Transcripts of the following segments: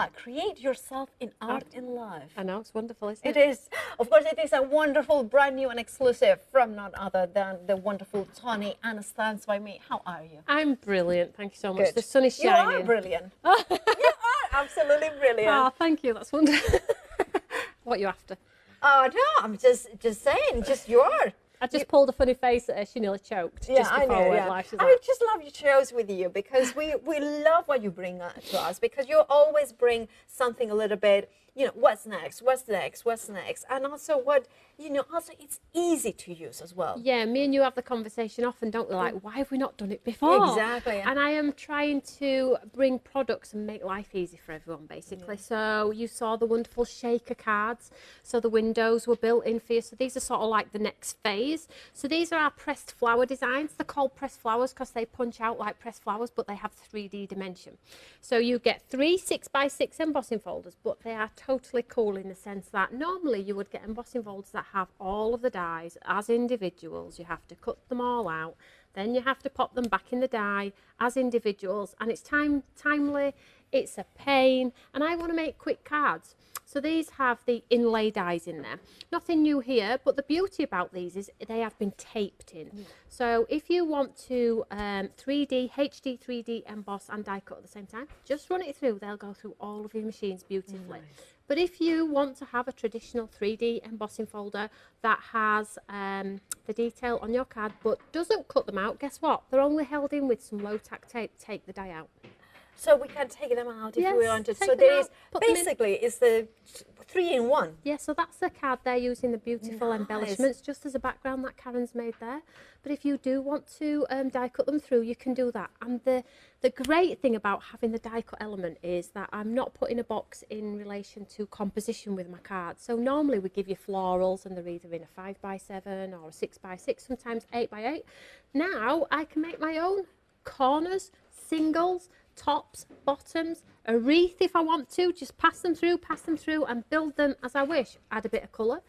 create yourself in art in life. I know, it's wonderful, isn't it? It is. Of course, it is a wonderful, brand new and exclusive from none other than the wonderful Toni and Stands By Me. How are you? I'm brilliant, thank you so much. Good. The sun is shining. You are brilliant. You are absolutely brilliant. Oh, thank you, that's wonderful. What are you after? Oh, no, I'm just saying, just you are. I just pulled a funny face at her, she nearly choked just before I went live. I just love your shows with you because we love what you bring to us, because you always bring something a little bit, you know, what's next, what's next, what's next, and also what, you know, also it's easy to use as well. Yeah, me and you have the conversation often, don't we? Like, why have we not done it before? Exactly. And I am trying to bring products and make life easy for everyone, basically. Yeah. So you saw the wonderful shaker cards. So the windows were built in for you. So these are sort of like the next phase. So these are our pressed flower designs. They're called pressed flowers because they punch out like pressed flowers, but they have 3D dimension. So you get 3 6x6 embossing folders, but they are totally cool in the sense that normally you would get embossing folders that have all of the dies as individuals. You have to cut them all out, then you have to pop them back in the die as individuals, and it's timely, it's a pain, and I want to make quick cards. So these have the inlay dies in there. Nothing new here, but the beauty about these is they have been taped in. Mm. So if you want to 3D, HD 3D emboss and die cut at the same time, just run it through. They'll go through all of your machines beautifully. Nice. But if you want to have a traditional 3D embossing folder that has the detail on your card but doesn't cut them out, guess what? They're only held in with some low-tack tape. Take the die out. So we can take them out if we wanted. So there is basically it's the 3-in-1. Yeah, so that's the card they're using, the beautiful embellishments just as a background that Karen's made there. But if you do want to die cut them through, you can do that. And the great thing about having the die cut element is that I'm not putting a box in relation to composition with my cards. So normally we give you florals and they're either in a 5x7 or a 6x6, sometimes 8x8. Now I can make my own corners, singles, tops, bottoms, a wreath if I want to, just pass them through and build them as I wish. Add a bit of colour.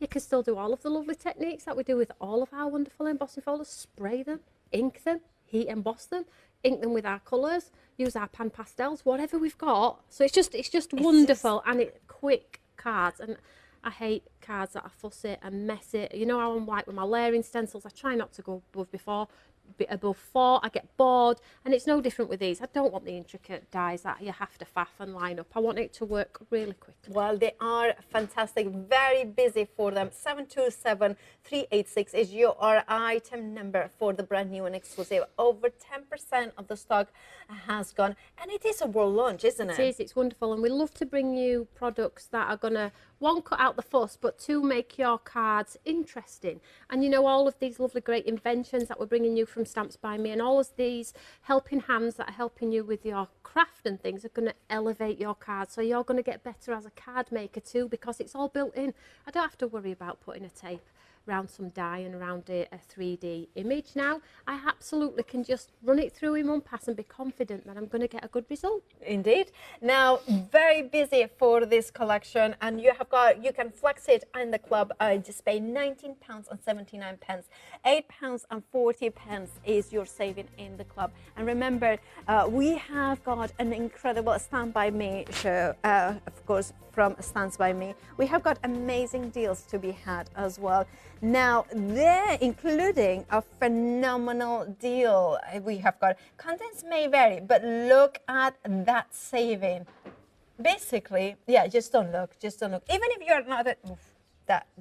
You can still do all of the lovely techniques that we do with all of our wonderful embossing folders. Spray them, ink them, heat emboss them, ink them with our colours, use our pan pastels, whatever we've got. So it's just wonderful, and it's quick cards. And I hate cards that are fussy and messy. You know how I'm like with my layering stencils, I try not to go above 4, I get bored, and it's no different with these. I don't want the intricate dies that you have to faff and line up. I want it to work really quickly. Well, they are fantastic, very busy for them. 727386 is your item number for the brand new and exclusive. Over 10% of the stock has gone, and it is a world launch, isn't it? It is, it's wonderful, and we love to bring you products that are going to, 1, cut out the fuss, but 2, make your cards interesting. And you know, all of these lovely great inventions that we're bringing you from Stamps By Me, and all of these helping hands that are helping you with your craft and things, are going to elevate your cards. So you're going to get better as a card maker too, because it's all built in. I don't have to worry about putting a tape around some die and around a 3D image now. I absolutely can just run it through in one pass and be confident that I'm going to get a good result. Indeed. Now, very busy for this collection, and you can flex it in the club. Just pay £19.79, £8.40 is your saving in the club. And remember, we have got an incredible Stand By Me show, of course, from Stands By Me. We have got amazing deals to be had as well. Now, they're including a phenomenal deal. We have got contents may vary, but look at that saving. Basically, yeah, just don't look. Even if you're not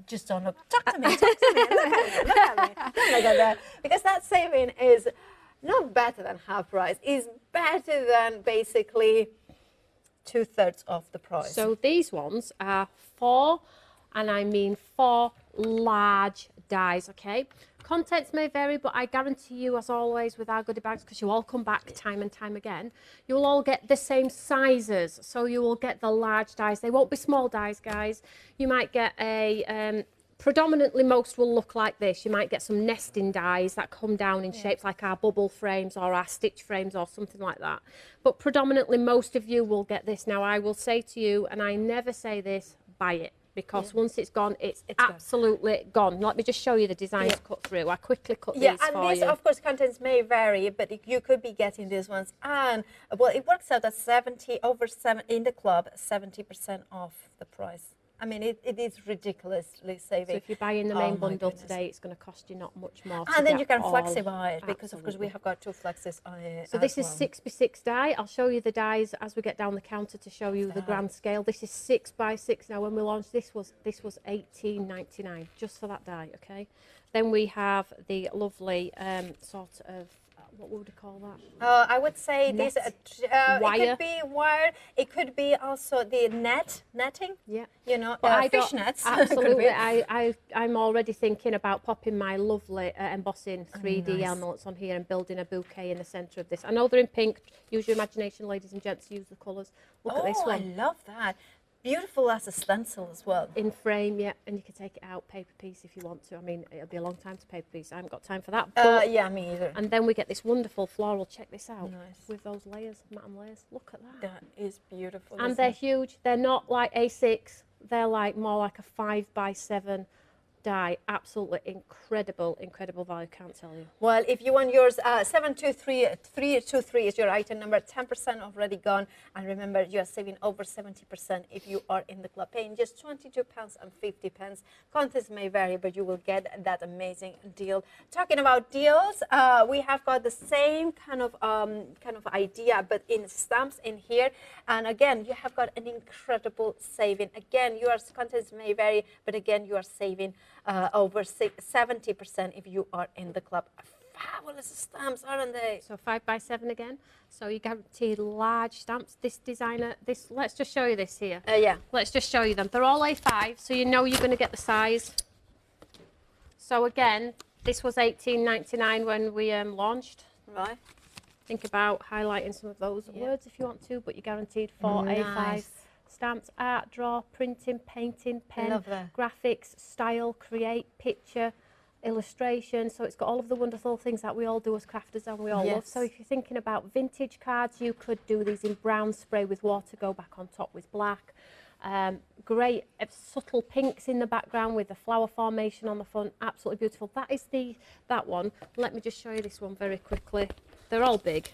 just don't look. Talk to me. Look at me. Don't look at that. Because that saving is not better than half price. It's better than basically 2/3 of the price. So these ones are 4, and I mean 4 large dies, okay? Contents may vary, but I guarantee you, as always with our goodie bags, because you all come back time and time again, you'll all get the same sizes. So you will get the large dies. They won't be small dies, guys. You might get a predominantly most will look like this. You might get some nesting dies that come down in shapes like our bubble frames or our stitch frames or something like that. But predominantly most of you will get this. Now I will say to you, and I never say this, buy it. because once it's gone, it's absolutely gone. Let me just show you the designs cut through. I quickly cut these for you. And these, of course, contents may vary, but you could be getting these ones. And, well, it works out at in the club, 70% off the price. I mean, it is ridiculously saving. So if you buy in the main bundle today, it's going to cost you not much more. And then you can flexify it because, of course, we have got 2 flexes on it. So this is 6x6 die. I'll show you the dies as we get down the counter to show you the grand scale. This is 6x6. Now, when we launched this was $18.99 just for that die. Okay. Then we have the lovely sort of. What would we call that? I would say this. Wire. It could be wire. It could be also the netting. Yeah. You know, fish nets. Absolutely. I'm already thinking about popping my lovely embossing 3D elements on here and building a bouquet in the centre of this. I know they're in pink. Use your imagination, ladies and gents. Use the colours. Look at this one. I love that. Beautiful as a stencil as well. In frame, yeah, and you can take it out paper piece if you want to. I mean, it'll be a long time to paper piece. I haven't got time for that. Yeah, me either. And then we get this wonderful floral. Check this out. Nice. With those layers, matte layers. Look at that. That is beautiful. And they're huge. They're not like A6. They're like more like a 5x7 die. Absolutely incredible value, can't tell you. Well, if you want yours, 723323 is your item number, 10% already gone. And remember, you are saving over 70% if you are in the club, paying just £22.50. Contents may vary, but you will get that amazing deal. Talking about deals, we have got the same kind of idea, but in stamps in here. And again, you have got an incredible saving. Again, your contents may vary, but again, you are saving over 70% if you are in the club. Fabulous stamps, aren't they? So 5x7 again. So you guaranteed large stamps. This designer, let's just show you this here. Let's just show you them. They're all A5, so you know you're going to get the size. So again, this was $18.99 when we launched. Right. Think about highlighting some of those words if you want to, but you're guaranteed 4 A5 stamps, art, draw, printing, painting, pen, graphics, style, create, picture, illustration. So it's got all of the wonderful things that we all do as crafters and we all love. So if you're thinking about vintage cards, you could do these in brown spray with water, go back on top with black. Great subtle pinks in the background with the flower formation on the front. Absolutely beautiful. That is that one. Let me just show you this one very quickly. They're all big.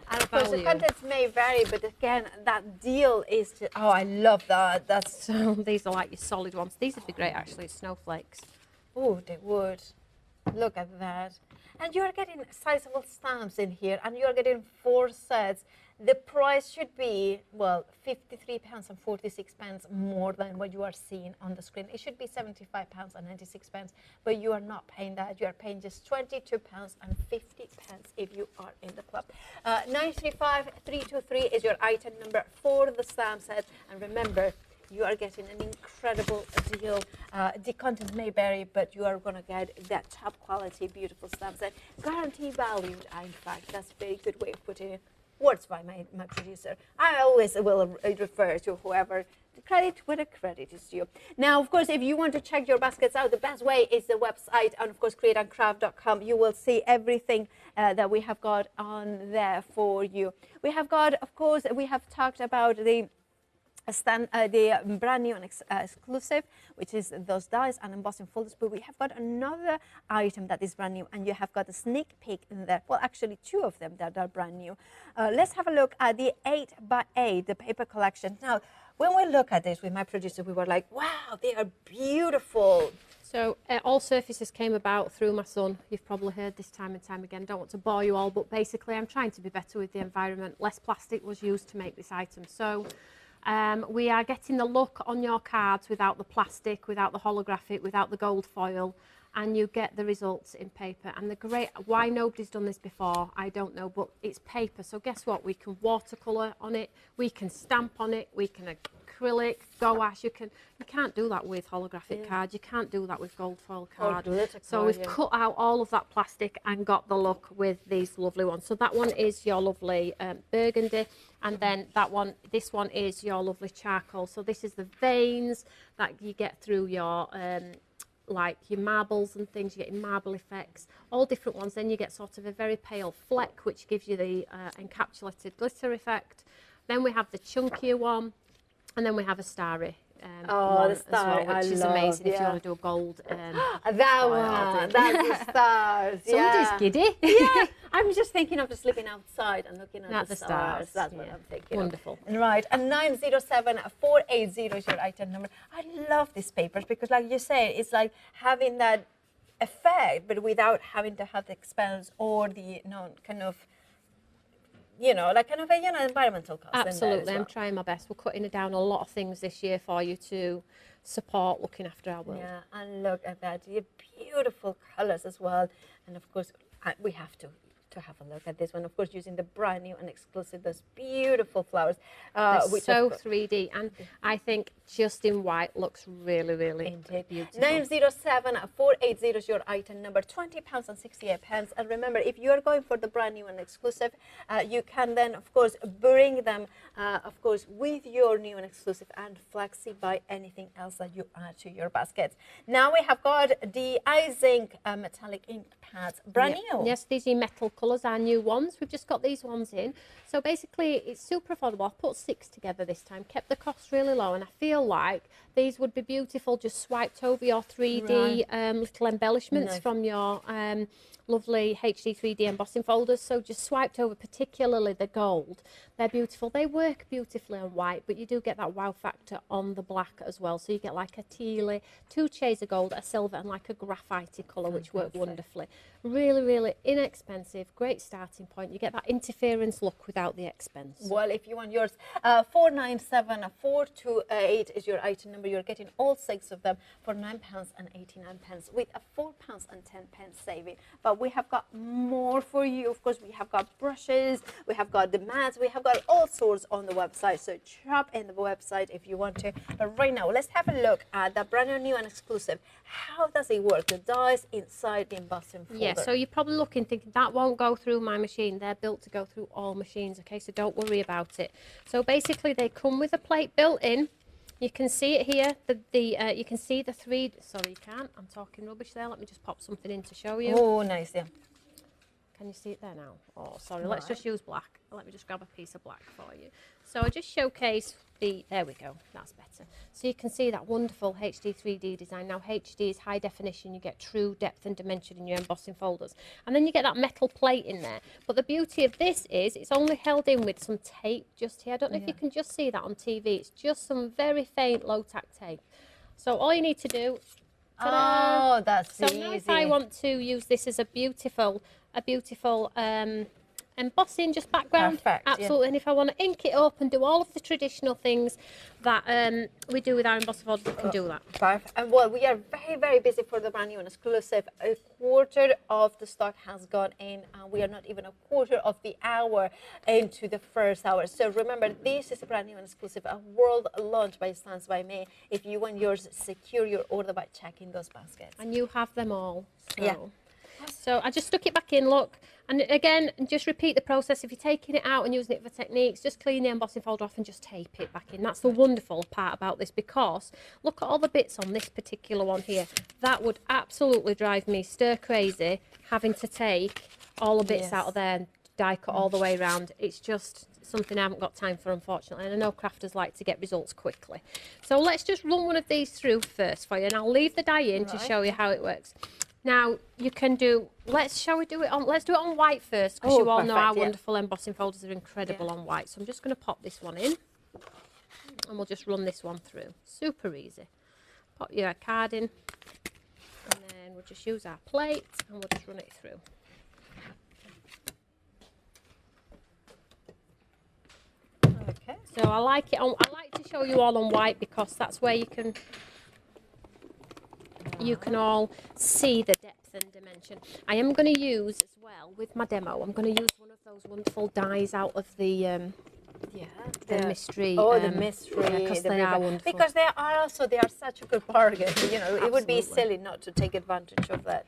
And of course, the contents may vary, but again, that deal is just, oh, I love that. So these are like your solid ones. These would be great, actually, snowflakes. Oh, they would. Look at that. And you're getting sizable stamps in here, and you're getting 4 sets. The price should be, well, £53.46 more than what you are seeing on the screen. It should be £75.96, but you are not paying that. You are paying just £22.50 if you are in the club. 935323 is your item number for the stamp set. And remember, you are getting an incredible deal. The content may vary, but you are going to get that top quality, beautiful stamp set. Guarantee valued, in fact. That's a very good way of putting it. Words by my producer. I always will refer to whoever the credit where the credit is due. Now, of course, if you want to check your baskets out, the best way is the website, and of course, createandcraft.com. You will see everything that we have got on there for you. We have got, of course, we have talked about the brand new and exclusive, which is those dies and embossing folders, but we have got another item that is brand new, and you have got a sneak peek in there. Well, actually 2 of them that are brand new. Let's have a look at the 8x8, the paper collection. Now, when we look at this with my producer, we were like, wow, they are beautiful. So all surfaces came about through my son. You've probably heard this time and time again. Don't want to bore you all, but basically I'm trying to be better with the environment. Less plastic was used to make this item. So we are getting the look on your cards without the plastic, without the holographic, without the gold foil, and you get the results in paper. And the great, why nobody's done this before, I don't know, but it's paper. So guess what? We can watercolor on it, we can stamp on it, we can acrylic, gouache. You can't do that with holographic cards. You can't do that with gold foil card. So we've cut out all of that plastic and got the look with these lovely ones. So that one is your lovely burgundy. And then this one is your lovely charcoal. So this is the veins that you get through your, like your marbles and things. You're getting marble effects, all different ones. Then you get sort of a very pale fleck, which gives you the encapsulated glitter effect. Then we have the chunkier one. And then we have a starry one the as star, well, which is amazing if you want to do a gold. That one, that's the stars. Somebody's giddy. Yeah, I'm just thinking of just sleeping outside and looking at the stars. That's what I'm thinking. Wonderful. Right, and 907-480 is your item number. I love these papers because, like you say, it's like having that effect, but without having to have the expense or the kind of, like kind of a environmental cost. Absolutely, I'm trying my best. We're cutting down a lot of things this year for you to support looking after our world. Yeah, and look at that, beautiful colours as well, and of course we have to have a look at this one, of course, using the brand new and exclusive, those beautiful flowers. Which so 3D, and I think just in white looks really, really beautiful. 907-480 is your item number, £20.68. And remember, if you're going for the brand new and exclusive, you can then, of course, bring them, of course, with your new and exclusive and flexi buy anything else that you add to your baskets. Now we have got the Ice Ink metallic ink pads, brand new. Yes, these are metal colours, our new ones. We've just got these ones in. So basically, it's super affordable. I've put 6 together this time, kept the cost really low, and I feel like these would be beautiful just swiped over your 3D little embellishments from your lovely HD 3D embossing folders. So just swiped over, particularly the gold. They're beautiful. They work beautifully on white, but you do get that wow factor on the black as well. So you get like a tealy, 2 shades of gold, a silver, and like a graphite colour, which work wonderfully. Really, really inexpensive, great starting point. You get that interference look without the expense. Well, if you want yours, 497-428 is your item number. You're getting all 6 of them for £9.89 with a £4.10 saving. But we have got more for you. Of course, we have got brushes, we have got the mats, we have got all sorts on the website. So shop in the website if you want to. But right now, let's have a look at the brand new and exclusive. How does it work? The dies inside the embossing folder. Yeah, so you're probably looking, thinking that won't go through my machine. They're built to go through all machines, okay? So don't worry about it. So basically, they come with a plate built in. You can see it here. You can see the 3. Sorry, you can't. I'm talking rubbish there. Let me just pop something in to show you. Oh, nice, yeah. Can you see it there now? Oh, sorry. Let's just use black. Let me just grab a piece of black for you. So I just showcase there we go. That's better. So you can see that wonderful HD 3D design. Now HD is high definition. You get true depth and dimension in your embossing folders. And then you get that metal plate in there. But the beauty of this is it's only held in with some tape just here. I don't know if you can just see that on TV. It's just some very faint low-tack tape. So all you need to do... Oh, that's easy. So now if I want to use this as a beautiful embossing, just background. Perfect, absolutely. And if I want to ink it up and do all of the traditional things that we do with our embossing folders, we can do that. Perfect. And well, we are very, very busy for the brand new and exclusive. A quarter of the stock has gone in, and we are not even a quarter of the hour into the first hour. So remember, this is a brand new and exclusive, a world launch by Stance by Me. If you want yours, secure your order by checking those baskets. And you have them all. So. Yeah. So I just stuck it back in, look, and again, just repeat the process. If you're taking it out and using it for techniques, just clean the embossing folder off and just tape it back in. That's the wonderful part about this, because look at all the bits on this particular one here. That would absolutely drive me stir crazy, having to take all the bits out of there and die cut all the way around. It's just something I haven't got time for, unfortunately, and I know crafters like to get results quickly. So let's just run one of these through first for you, and I'll leave the die in to show you how it works. Now you can do. Let's do it on white first, because you all know our wonderful embossing folders are incredible on white. So I'm just going to pop this one in, and we'll just run this one through. Super easy. Pop your card in, and then we'll just use our plate, and we'll just run it through. Okay. So I like it on. I like to show you all on white, because that's where you can all see the depth and dimension. I am going to use as well with my demo. I'm going to use one of those wonderful dies out of the mystery. Oh, the mystery. Because they are wonderful. Because they are such a good bargain. You know, it would be silly not to take advantage of that.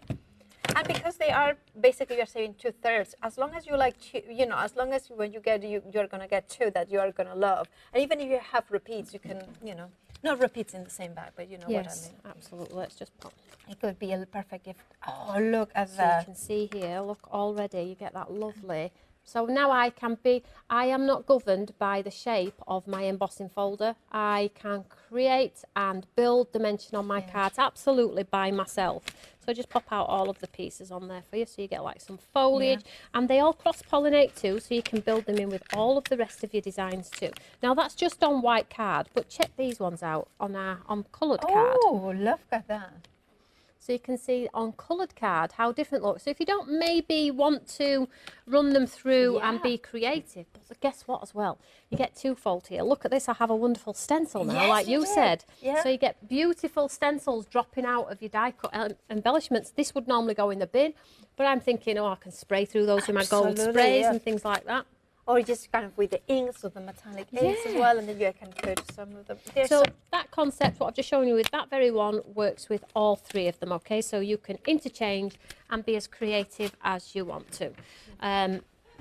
And because they are basically, you're saving 2/3. As long as you like, as long as when you get, you're gonna get 2 that you are gonna love. And even if you have repeats, you can, not repeats in the same bag, but you know what I mean. Absolutely. Let's just pop. It could be a perfect gift. Oh, look at so that. You can see here. Look already. You get that lovely So now I am not governed by the shape of my embossing folder. I can create and build dimension on my cards absolutely by myself. So just pop out all of the pieces on there for you, so you get like some foliage, and they all cross-pollinate too, so you can build them in with all of the rest of your designs too. Now that's just on white card, but check these ones out on coloured card. Oh, look at that. So you can see on coloured card how different looks. So if you don't maybe want to run them through and be creative, but guess what as well? You get twofold here. Look at this, I have a wonderful stencil now, like you said. Yeah. So you get beautiful stencils dropping out of your die cut embellishments. This would normally go in the bin, but I'm thinking, oh, I can spray through those with my gold sprays and things like that. Or just kind of with the inks or the metallic inks as well, and then you can put some of them. So that concept, what I've just shown you with that very one, works with all three of them, okay? So you can interchange and be as creative as you want to.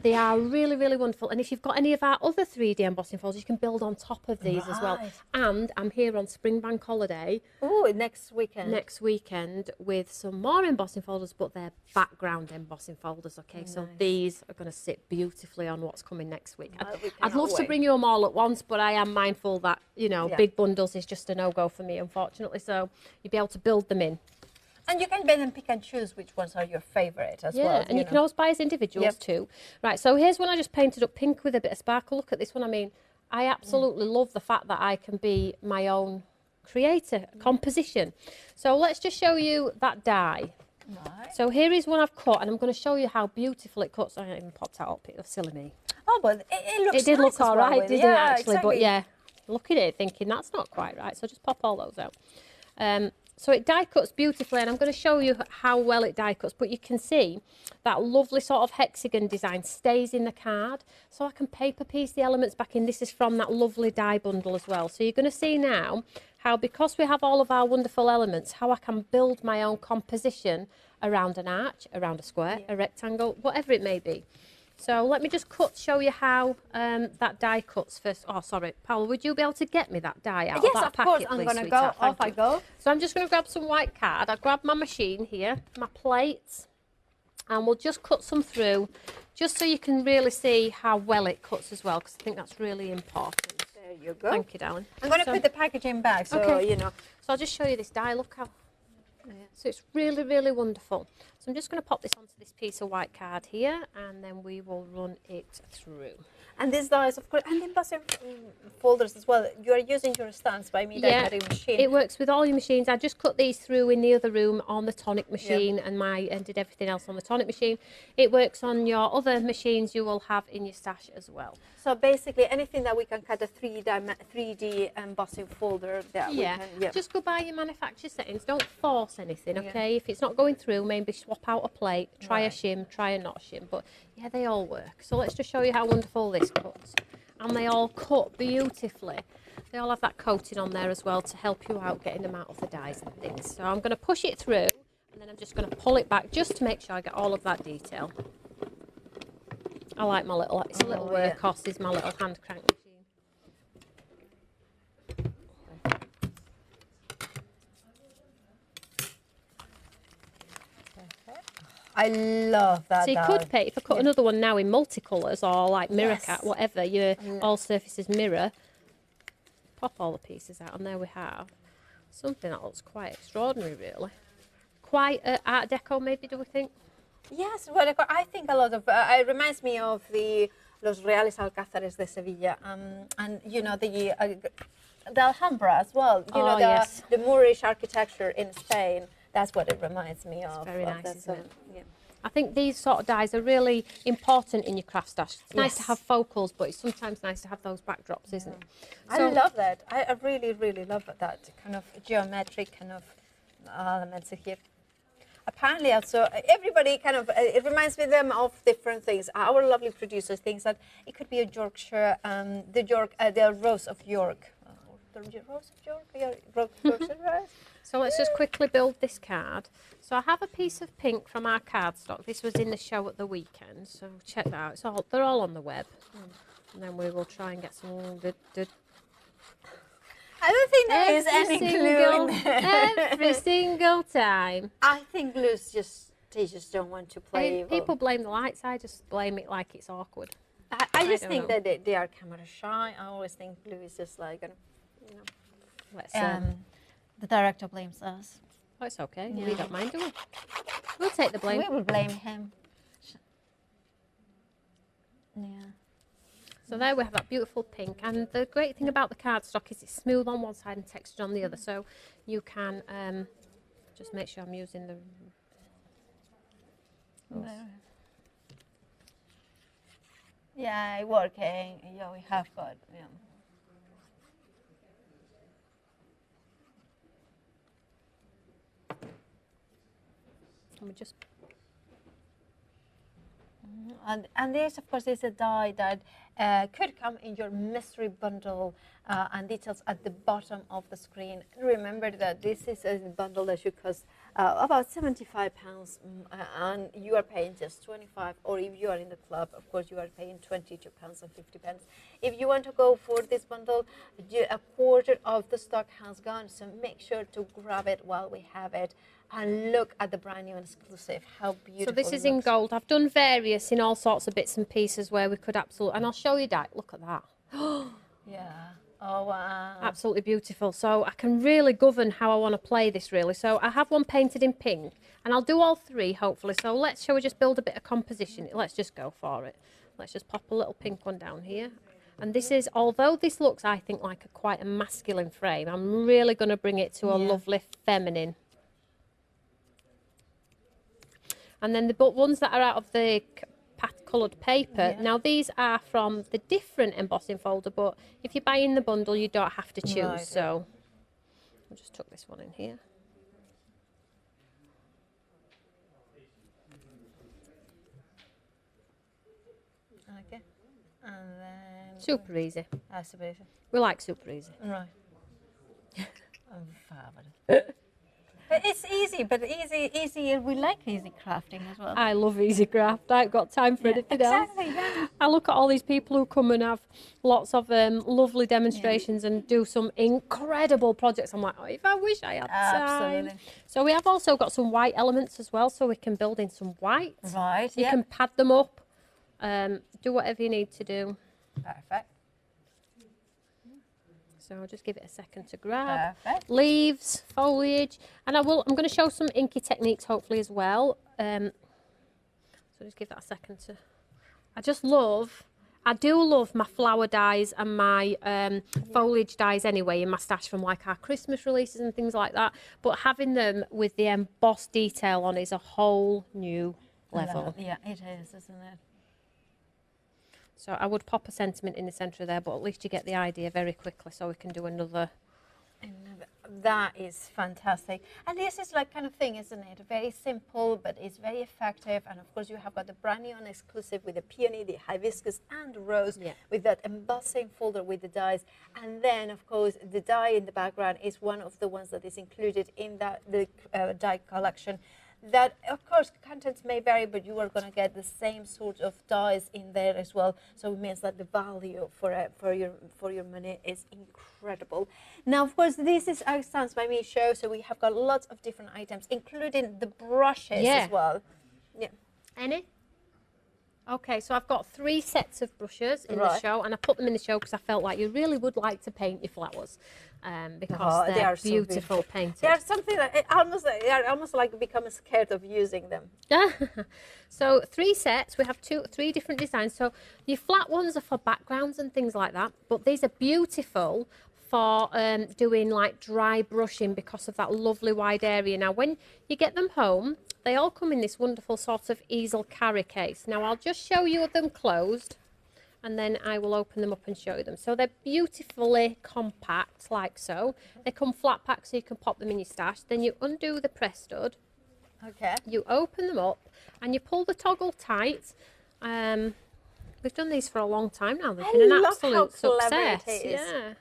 They are really, really wonderful. And if you've got any of our other 3D embossing folders, you can build on top of these as well. And I'm here on Spring Bank Holiday. Oh, next weekend. Next weekend with some more embossing folders, but they're background embossing folders, okay? So these are going to sit beautifully on what's coming next week. I'd love to bring you them all at once, but I am mindful that, you know, big bundles is just a no-go for me, unfortunately. So you'll be able to build them in. And you can then pick and choose which ones are your favourite as well. Yeah, and you can always buy as individuals too. Right, so here's one I just painted up pink with a bit of sparkle. Look at this one. I mean, I absolutely love the fact that I can be my own creator, composition. So let's just show you that die. Right. So here is one I've cut, and I'm going to show you how beautiful it cuts. I haven't even popped that up, it was silly me. Oh, but it looks It did nice look all right, didn't it, actually? Exactly. But yeah, look at it thinking that's not quite right. So just pop all those out. So it die cuts beautifully, and I'm going to show you how well it die cuts, but you can see that lovely sort of hexagon design stays in the card, so I can paper piece the elements back in. This is from that lovely die bundle as well. So you're going to see now how, because we have all of our wonderful elements, how I can build my own composition around an arch, around a square, a rectangle, whatever it may be. So let me just show you how that die cuts first. Oh, sorry, Paula, would you be able to get me that die out of that packet, course. I'm please, going to go. Off I go. So I'm just going to grab some white card. I'll grab my machine here, my plates, and we'll just cut some through, just so you can really see how well it cuts as well, because I think that's really important. There you go. Thank you, darling. I'm going to put the packaging back, so you know. So I'll just show you this die. Look how. So it's really, really wonderful. So I'm just going to pop this onto this piece of white card here, and then we will run it through. And these dies, of course, and embossing folders as well. You are using your Stance by Me die cutting machine. It works with all your machines. I just cut these through in the other room on the tonic machine, and did everything else on the tonic machine. It works on your other machines you will have in your stash as well. So basically, anything that we can cut a 3D embossing folder, that we can, just go by your manufacturer settings. Don't force anything, okay? If it's not going through, maybe swap out a plate, try a shim, try a not shim. But yeah, they all work. So let's just show you how wonderful this cuts. And they all cut beautifully. They all have that coating on there as well to help you out getting them out of the dies and things. So I'm going to push it through, and then I'm just going to pull it back just to make sure I get all of that detail. I like my little, it's a little workhorse, is my little hand crank machine. I love that. So you could pay, if I cut another one now in multicolours or like mirror cat, whatever, your all surfaces mirror, pop all the pieces out, and there we have something that looks quite extraordinary, really. Quite Art Deco, maybe, do we think? Yes, well, I think a lot of, it reminds me of the Los Reales Alcázares de Sevilla, and you know, the Alhambra as well, you know, the Moorish architecture in Spain. That's what it reminds me of. It's very nice, isn't it? Yeah. I think these sort of dies are really important in your craft stash. It's nice to have focals, but it's sometimes nice to have those backdrops, isn't it? So, I love that. I really, really love that kind of geometric kind of elements here. Apparently also, everybody kind of, it reminds me them of different things. Our lovely producers thinks that it could be a Yorkshire, the Rose of York. The Rose of York? Yorkshire Rose? So let's just quickly build this card. So I have a piece of pink from our cardstock. This was in the show at the weekend, so check that out. They're all on the web. And then we will try and get some... I don't think there is any glue in there. Every single time. I think glue's just they just don't want to play. People blame the lights. I just blame it like it's awkward. I just don't think know. that they are camera shy. I always think blue is just like, you know. Let's. The director blames us. Oh, it's okay. Yeah. We don't mind, do we? We'll take the blame. We will blame him. Yeah. So there we have that beautiful pink, and the great thing about the cardstock is it's smooth on one side and textured on the other, so you can just make sure I'm using the... Yeah, working. Yeah, we have got. Yeah. Let me just... And this, of course, is a die that could come in your mystery bundle, and details at the bottom of the screen. Remember that this is a bundle that should cost about £75, and you are paying just 25. Or if you are in the club, of course, you are paying £22.50. If you want to go for this bundle, a quarter of the stock has gone, so make sure to grab it while we have it. And look at the brand new and exclusive. How beautiful. So this is in gold. I've done various in all sorts of bits and pieces where we could absolutely... And I'll show you that. Look at that. Yeah. Oh, wow. Absolutely beautiful. So I can really govern how I want to play this, really. So I have one painted in pink, and I'll do all three, hopefully. So shall we just build a bit of composition? Let's just go for it. Let's just pop a little pink one down here. And this is, although this looks, I think, like quite a masculine frame, I'm really going to bring it to a lovely feminine. And then the ones that are out of the coloured paper, now these are from the different embossing folder, but if you're buying the bundle, you don't have to choose. Right, so I'll just tuck this one in here. Okay. And then... Super easy. Super easy. We like super easy. Right. I'm fabulous. But it's easy, but easy. We like easy crafting as well. I love easy craft. I ain't got time for anything else. Yeah. I look at all these people who come and have lots of lovely demonstrations and do some incredible projects. I'm like, oh, if I wish I had time. Absolutely. So we have also got some white elements as well, so we can build in some white. Right. You can pad them up, do whatever you need to do. Perfect. So I'll just give it a second to grab. Perfect. Leaves, foliage, and I'm going to show some inky techniques hopefully as well. So just give that a second to... I do love my flower dies and my foliage dies anyway in my stash from like our Christmas releases and things like that. But having them with the embossed detail on is a whole new level. Yeah, it is, isn't it? So I would pop a sentiment in the centre there, but at least you get the idea very quickly, so we can do another. That is fantastic. And this is like kind of thing, isn't it? Very simple, but it's very effective. And of course, you have got the brand new and exclusive with the peony, the hibiscus, and rose, with that embossing folder with the dies. And then, of course, the die in the background is one of the ones that is included in the die collection. That, of course, contents may vary, but you are going to get the same sort of dies in there as well. So it means that the value for your money is incredible. Now, of course, this is our Stands By Me show, so we have got lots of different items, including the brushes as well. Yeah. Any? Okay, so I've got 3 sets of brushes in the show, and I put them in the show because I felt like you really would like to paint your flowers, because they are beautiful painted. They are something that they are almost like becoming scared of using them. So 3 sets. We have 3 different designs. So your flat ones are for backgrounds and things like that, but these are beautiful for doing like dry brushing because of that lovely wide area. Now, when you get them home, they all come in this wonderful sort of easel carry case. Now, I'll just show you them closed, and then I will open them up and show you them. So they're beautifully compact, like so. They come flat pack, so you can pop them in your stash. Then you undo the press stud. Okay. You open them up, and you pull the toggle tight. We've done these for a long time now. They've been an absolute success. Yeah.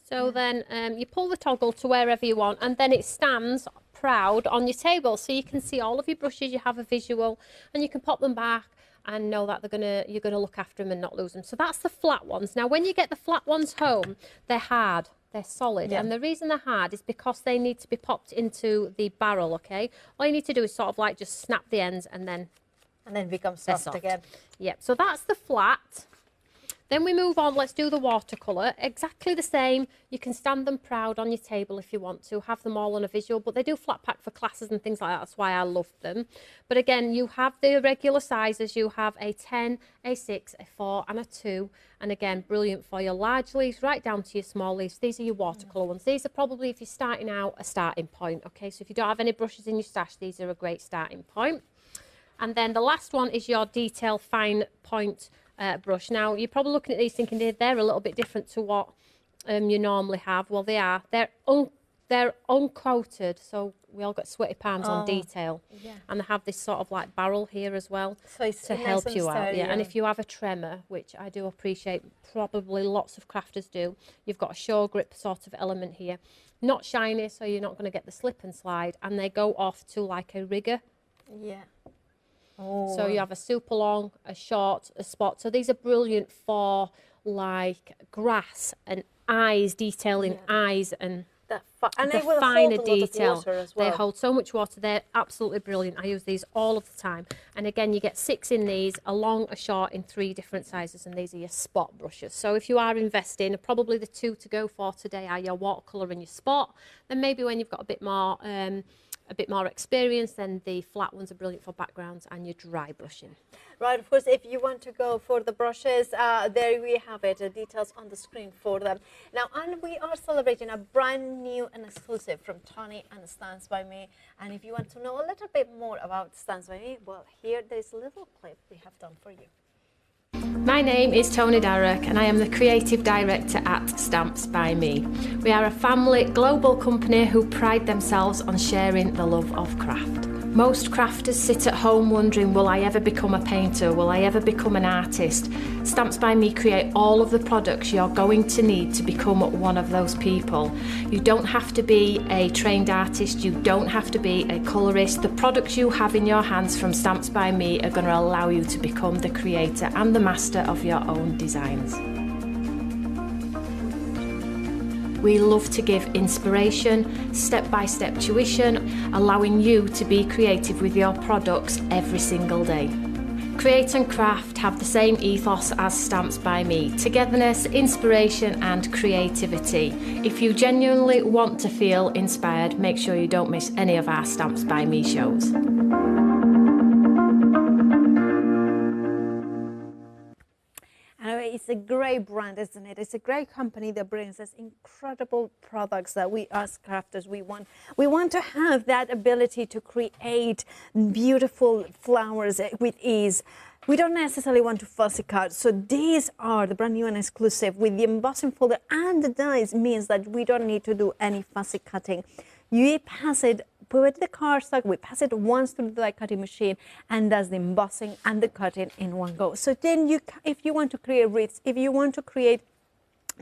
So then you pull the toggle to wherever you want, and then it stands proud on your table, so you can see all of your brushes. You have a visual, and you can pop them back and know that you're gonna look after them and not lose them. So that's the flat ones. Now, when you get the flat ones home, they're hard. They're solid. Yeah. And the reason they're hard is because they need to be popped into the barrel, okay? All you need to do is sort of like just snap the ends and then become soft again. Yep, so that's the flat. Then we move on, let's do the watercolour. Exactly the same. You can stand them proud on your table if you want to, have them all on a visual, but they do flat pack for classes and things like that. That's why I love them. But again, you have the regular sizes. You have a 10, a 6, a 4 and a 2. And again, brilliant for your large leaves right down to your small leaves. These are your watercolour ones. These are probably, if you're starting out, a starting point. Okay, so if you don't have any brushes in your stash, these are a great starting point. And then the last one is your detail fine point brush. Now, you're probably looking at these thinking they're a little bit different to what you normally have. Well, they are. They're uncoated, so we all got sweaty palms on detail. Yeah. And they have this sort of like barrel here as well to help you out. Yeah. And if you have a tremor, which I do appreciate, probably lots of crafters do, you've got a show grip sort of element here. Not shiny, so you're not going to get the slip and slide. And they go off to like a rigger. Yeah. So you have a super long, a short, a spot. So these are brilliant for like grass and eyes, detailing eyes and the finer detail. Well. They hold so much water. They're absolutely brilliant. I use these all of the time. And again, you get 6 in these, a long, a short, in 3 different sizes. And these are your spot brushes. So if you are investing, probably the 2 to go for today are your watercolour and your spot. Then maybe when you've got a bit more experience, then the flat ones are brilliant for backgrounds and your dry brushing. Right, of course, if you want to go for the brushes, there we have it, the details on the screen for them. Now, and we are celebrating a brand new and exclusive from Toni and Stands By Me. And if you want to know a little bit more about Stands By Me, well, here there's a little clip we have done for you. My name is Toni and I am the Creative Director at Stamps By Me. We are a family global company who pride themselves on sharing the love of craft. Most crafters sit at home wondering, will I ever become a painter? Will I ever become an artist? Stamps By Me create all of the products you're going to need to become one of those people. You don't have to be a trained artist, you don't have to be a colourist. The products you have in your hands from Stamps By Me are going to allow you to become the creator and the master of your own designs. We love to give inspiration, step-by-step tuition, allowing you to be creative with your products every single day. Create and craft have the same ethos as Stamps By Me: togetherness, inspiration and creativity. If you genuinely want to feel inspired, make sure you don't miss any of our Stamps By Me shows. It's a great brand, isn't it? It's a great company that brings us incredible products that we as crafters, we want to have that ability to create beautiful flowers with ease. We don't necessarily want to fussy cut. So these are the brand new and exclusive with the embossing folder and the dies, means that we don't need to do any fussy cutting. You pass it with the cardstock, we pass it once through the die cutting machine and does the embossing and the cutting in one go. So then if you want to create wreaths, if you want to create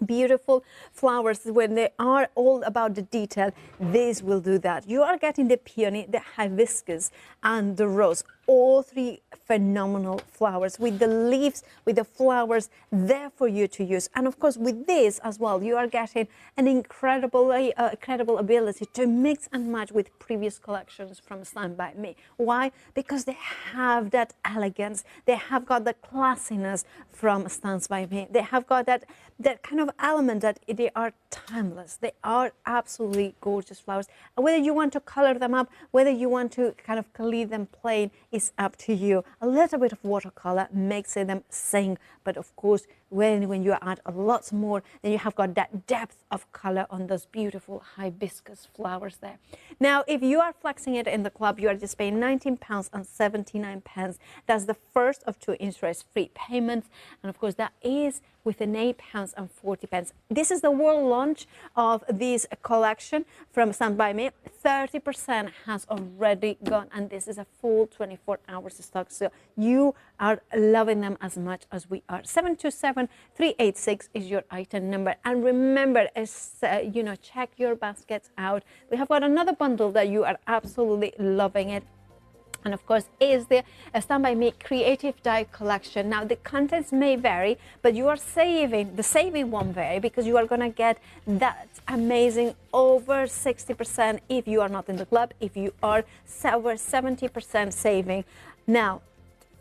beautiful flowers when they are all about the detail, this will do that. You are getting the peony, the hibiscus and the rose, all 3 phenomenal flowers with the leaves, with the flowers there for you to use. And of course with this as well, you are getting an incredible ability to mix and match with previous collections from Stand By Me. Why? Because they have that elegance, they have got the classiness from Stands By Me. They have got that kind of element that they are timeless. They are absolutely gorgeous flowers. And whether you want to color them up, whether you want to kind of leave them plain, is up to you. A little bit of watercolor makes them sing, but of course when you add a lot more, then you have got that depth of color on those beautiful hibiscus flowers there. Now, if you are flexing it in the club, you are just paying £19.79. That's the first of 2 interest-free payments, and of course that is within £8.40. This is the world launch of this collection from Stand By Me. 30% has already gone, and this is a full 24 hours stock. So you are loving them as much as we are. 727-386 is your item number. And remember, check your baskets out. We have got another bundle that you are absolutely loving it. And of course is the Stand By Me Creative Die Collection. Now the contents may vary, but you are saving, the saving won't vary, because you are going to get that amazing over 60% if you are not in the club, if you are over 70% saving. Now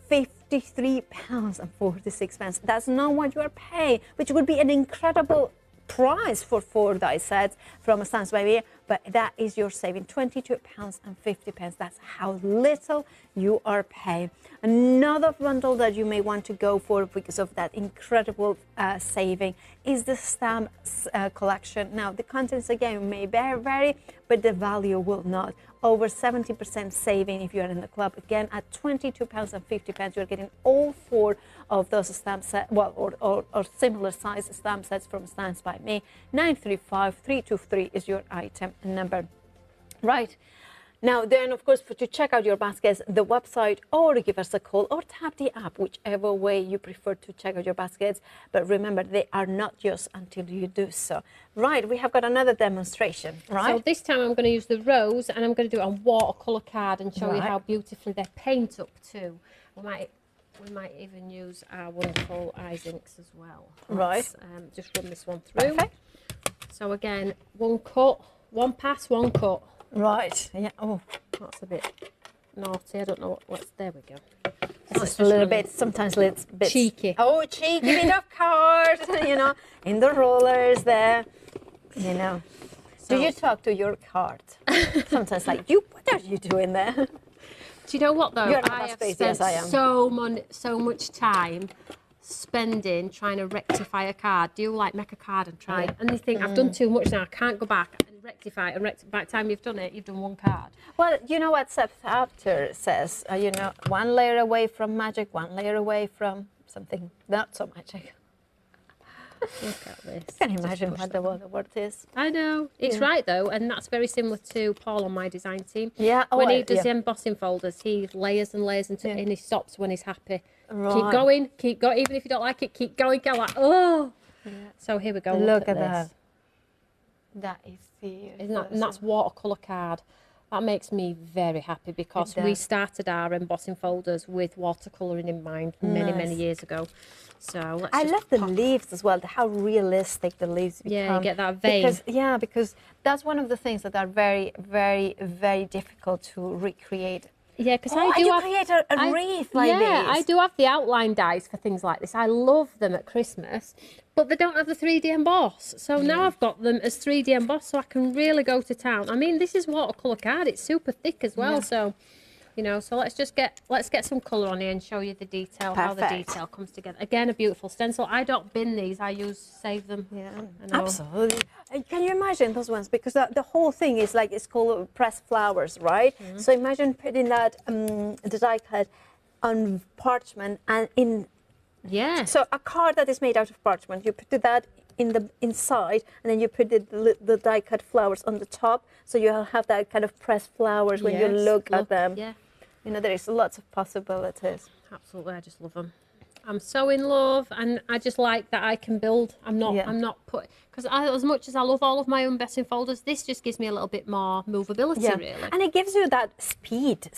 £53.46, that's not what you are paying, which would be an incredible price for 4 die sets from Stands By Me, but that is your saving, £22.50. That's how little you are paying. Another bundle that you may want to go for because of that incredible saving is the stamps collection. Now the contents again may vary, but the value will not. Over 70% saving if you are in the club. Again, at £22.50, you're getting all 4 of those stamp sets, well, or similar size stamp sets from Stands By Me. 935323 is your item number. Right. Now then, of course, to check out your baskets, the website, or give us a call, or tap the app, whichever way you prefer to check out your baskets. But remember, they are not yours until you do so. Right, we have got another demonstration, right? So this time I'm going to use the rose, and I'm going to do it on watercolor card and show you how beautifully they paint up too. We might even use our wonderful eyes inks as well. Let's, just run this one through. Perfect. So again, one cut, one pass, one cut. Right, yeah. Oh, that's a bit naughty. I don't know what's there. We go. Just a little bit, sometimes a little bit cheeky. Oh, cheeky bit of card, you know, in the rollers there, you know. So, do you talk to your card? Sometimes like, what are you doing there? Do you know what though? I have spent so much time spending trying to rectify a card. Do you like make a card and try and you think I've done too much now, I can't go back and rectify it, and by the time you've done it, you've done one card. Well, you know what Seth After says, you know, one layer away from magic, one layer away from something not so magic. Look at this. Can you imagine what the word is? I know. It's right though, and that's very similar to Paul on my design team. Yeah. When he does the embossing folders, he layers and layers and he stops when he's happy. Right. Keep going, even if you don't like it, keep going, go like, oh. Yeah. So here we go. Look at that. That is serious. Isn't that, and that's watercolor card. That makes me very happy because we started our embossing folders with watercolouring in mind many years ago. So I love the leaves as well, how realistic the leaves become. Yeah, you get that vein. Because that's one of the things that are very, very, very difficult to recreate. Yeah, because I do create a wreath like this. Yeah, I do have the outline dies for things like this. I love them at Christmas, but they don't have the 3D emboss. So now I've got them as 3D emboss, so I can really go to town. I mean, this is watercolor card. It's super thick as well, so you know. So let's get some colour on here and show you the detail, how the detail comes together. Again, a beautiful stencil. I don't bin these. I save them. Yeah, absolutely. Can you imagine those ones? Because the whole thing is like, it's called pressed flowers, right? So imagine putting that the die cut on parchment and in. Yeah. So a card that is made out of parchment, you put that in the inside, and then you put the die cut flowers on the top, so you have that kind of pressed flowers when you look at them. Yeah. You know, there is lots of possibilities. Absolutely, I just love them. I'm so in love, and I just like that I can build. I'm not put, because as much as I love all of my embossing folders, this just gives me a little bit more movability, really. And it gives you that speed,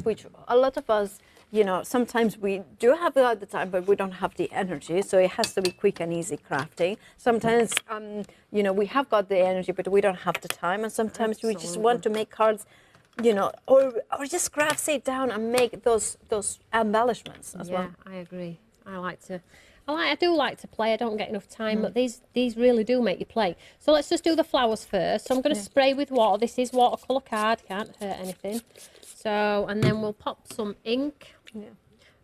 which a lot of us, you know, sometimes we do have it at the time, but we don't have the energy, so it has to be quick and easy crafting. Sometimes, you know, we have got the energy, but we don't have the time, and sometimes we just want to make cards, you know, or just sit down and make those embellishments as well. Yeah, I agree. I do like to play. I don't get enough time, but these really do make you play. So let's just do the flowers first. So I'm going to spray with water. This is watercolor card, can't hurt anything. So, and then we'll pop some ink. Yeah.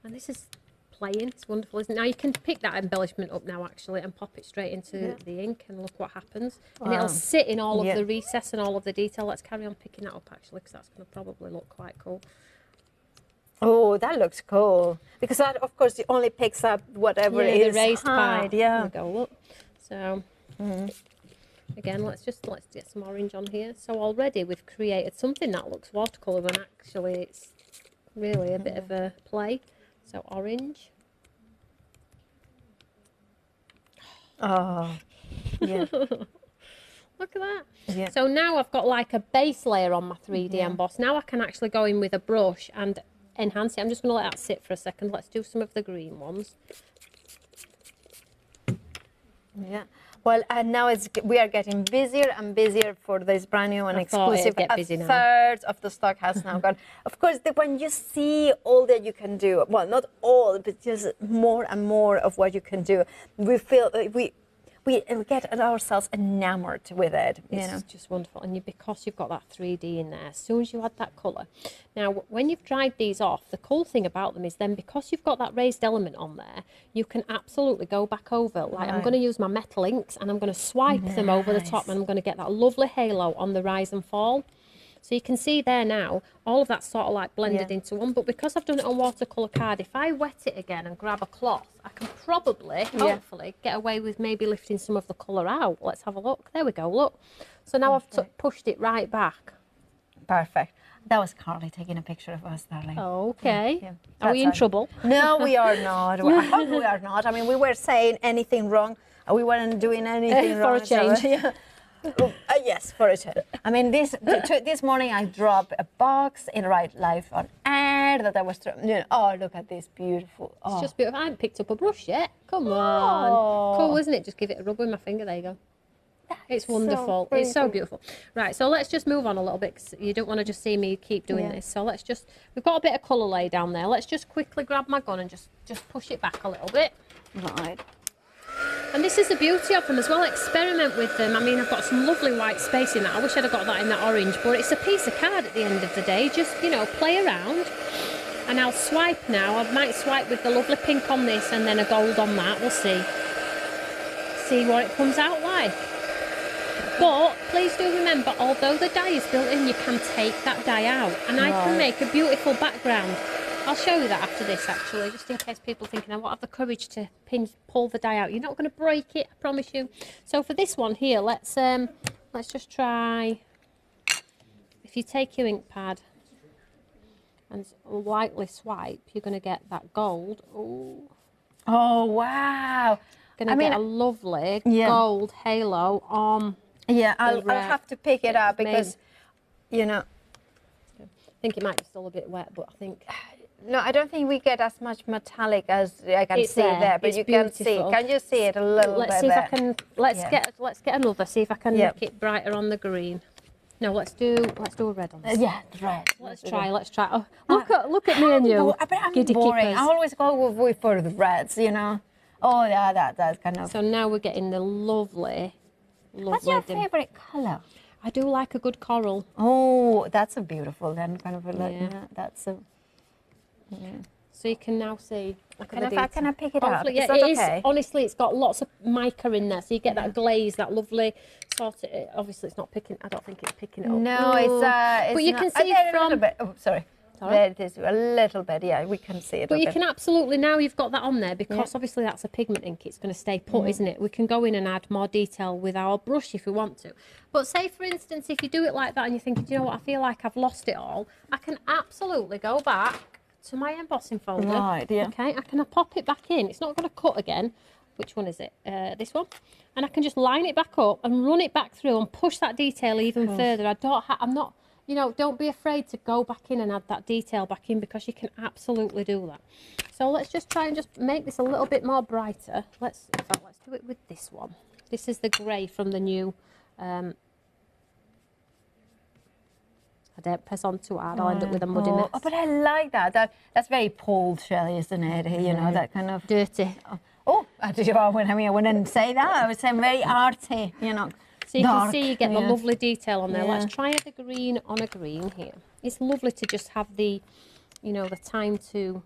And this is playing. It's wonderful, isn't it? Now you can pick that embellishment up now actually and pop it straight into the ink, and look what happens. And it'll sit in all of the recess and all of the detail. Let's carry on picking that up actually, because that's going to probably look quite cool. Oh, that looks cool. Because that, of course, it only picks up whatever is the raised part. Yeah. There we go, look. So, again, let's get some orange on here. So already we've created something that looks watercolour when actually it's really a bit of a play. So orange. Oh, yeah. Look at that. Yeah. So now I've got like a base layer on my 3D emboss. Now I can actually go in with a brush and enhance it. I'm just going to let that sit for a second. Let's do some of the green ones. Yeah. Well, and now we are getting busier and busier for this brand new and exclusive. A third of the stock has now gone. Of course, when you see all that you can do, well, not all, but just more and more of what you can do, we feel we get ourselves enamored with it. It's just wonderful, and because you've got that 3D in there, as soon as you add that colour. Now, when you've dried these off, the cool thing about them is then because you've got that raised element on there, you can absolutely go back over. Like I'm going to use my metal inks and I'm going to swipe them over the top, and I'm going to get that lovely halo on the rise and fall. So you can see there now, all of that's sort of like blended into one. But because I've done it on watercolour card, if I wet it again and grab a cloth, I can probably, hopefully, get away with maybe lifting some of the colour out. Let's have a look. There we go, look. So now I've pushed it right back. Perfect. That was Carly taking a picture of us, darling. Okay. Yeah. Are we in trouble? No, we are not. I hope we are not. I mean, we were saying anything wrong. We weren't doing anything wrong. For a change. Yeah. Yes, for a change. I mean, this morning I dropped a box in Right Life on air that I was, oh, look at this beautiful. Oh. It's just beautiful. I haven't picked up a brush yet. Come on. Cool, isn't it? Just give it a rub with my finger. There you go. It's wonderful. It's so beautiful. Right, so let's just move on a little bit, because you don't want to just see me keep doing this. So let's just, we've got a bit of colour laid down there. Let's just quickly grab my gun and just push it back a little bit. Right. And this is the beauty of them as well. Experiment with them. I mean, I've got some lovely white space in that. I wish I'd have got that in that orange, but it's a piece of card at the end of the day. Just, play around. And I'll swipe now. I might swipe with the lovely pink on this and then a gold on that. We'll see. See what it comes out like. But please do remember, although the dye is built in, you can take that dye out. And I can make a beautiful background. I'll show you that after this, actually, just in case people are thinking I won't have the courage to pull the dye out. You're not going to break it, I promise you. So for this one here, let's just try. If you take your ink pad and lightly swipe, you're going to get that gold. Ooh. Oh, wow. Going to get a lovely gold halo on. Yeah, I'll have to pick it up because, I think it might be still a bit wet, but I think... No, I don't think we get as much metallic as I can see there, but you can see. Can you see it a little bit? Let's see if I can. Let's get another. See if I can make it brighter on the green. No, let's do a red on this. Yeah, red. Let's try. Oh, look at me and you. I'm boring. I always go for the reds, Oh yeah, that's kind of. So now we're getting the lovely. What's your favorite color? I do like a good coral. Oh, that's a beautiful then, kind of that's a. Yeah. So you can now see. Can I pick it up? Yeah, it is. Honestly, it's got lots of mica in there, so you get that glaze, that lovely sort of. Obviously, it's not picking. I don't think it's picking it up. No, it's. But you can see from. A little bit. Oh, sorry. There it is, a little bit. Yeah, we can see it. But you can absolutely, now you've got that on there, because obviously that's a pigment ink. It's going to stay put, isn't it? We can go in and add more detail with our brush if we want to. But say, for instance, if you do it like that and you're thinking, do you know what, I feel like I've lost it all, I can absolutely go back to my embossing folder. Right, yeah. Okay, I can pop it back in. It's not going to cut again. Which one is it? This one. And I can just line it back up and run it back through and push that detail even further. I'm not, don't be afraid to go back in and add that detail back in, because you can absolutely do that. So let's just try and just make this a little bit more brighter. Let's do it with this one. This is the grey from the new. I don't press on too hard, I'll end up with a muddy mess. Oh, but I like that. That's very Paul Shelley, isn't it? That kind of... Dirty. I wouldn't say that. I would say very arty, So you can see you get the lovely detail on there. Yeah. Let's try the green on a green here. It's lovely to just have the, the time to